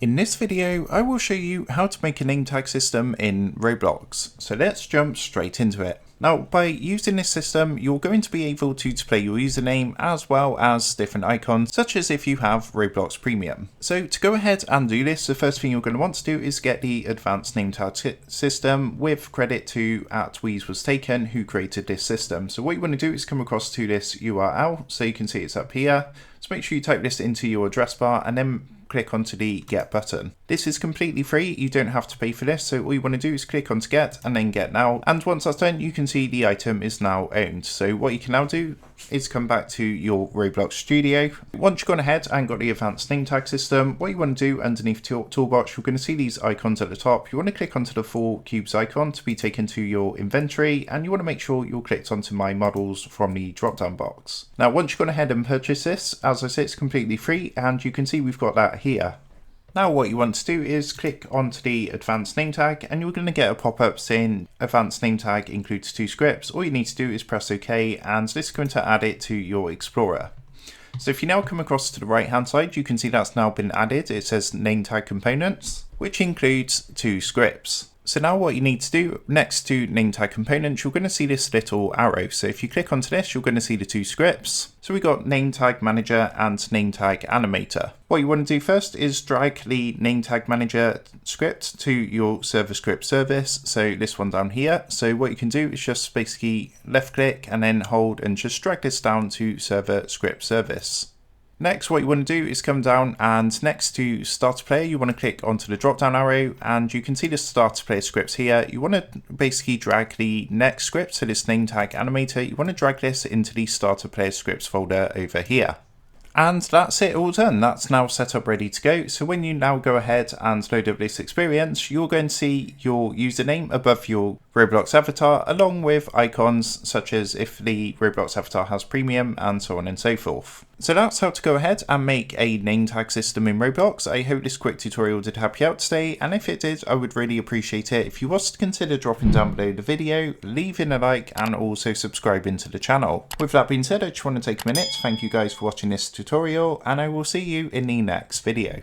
In this video, I will show you how to make a name tag system in Roblox. So let's jump straight into it. Now, by using this system, you're going to be able to display your username as well as different icons, such as if you have Roblox Premium. So to go ahead and do this, the first thing you're going to want to do is get the advanced name tag system, with credit to @WheezWasTaken, who created this system. So what you want to do is come across to this URL, so you can see it's up here. So make sure you type this into your address bar and then click onto the get button. This is completely free, you don't have to pay for this, so all you want to do is click onto get and then get now, and once that's done you can see the item is now owned. So what you can now do is come back to your Roblox studio. Once you've gone ahead and got the advanced name tag system, what you want to do underneath your toolbox, you're going to see these icons at the top. You want to click onto the 4 cubes icon to be taken to your inventory, and you want to make sure you're clicked onto my models from the drop down box. Now once you've gone ahead and purchased this, as I said, it's completely free, and you can see we've got that here. Now what you want to do is click onto the advanced name tag, and you're going to get a pop-up saying advanced name tag includes 2 scripts. All you need to do is press OK, and this is going to add it to your Explorer. So if you now come across to the right hand side, you can see that's now been added. It says name tag components, which includes 2 scripts. So now what you need to do, next to name tag components, you're going to see this little arrow. So if you click onto this, you're going to see the 2 scripts. So we got name tag manager and name tag animator. What you want to do first is drag the name tag manager script to your server script service. So this one down here. So what you can do is just basically left click and then hold and just drag this down to server script service. Next, what you want to do is come down, and next to starter player, you want to click onto the drop down arrow, and you can see the starter player scripts here. You want to basically drag the next script, so this name tag animator, you want to drag this into the starter player scripts folder over here. And that's it all done. That's now set up ready to go. So when you now go ahead and load up this experience, you're going to see your username above your Roblox avatar, along with icons such as if the Roblox avatar has premium and so on and so forth. So that's how to go ahead and make a name tag system in Roblox. I hope this quick tutorial did help you out today, and if it did, I would really appreciate it if you was to consider dropping down below the video, leaving a like, and also subscribing to the channel. With that being said, I just want to take a minute to thank you guys for watching this tutorial, and I will see you in the next video.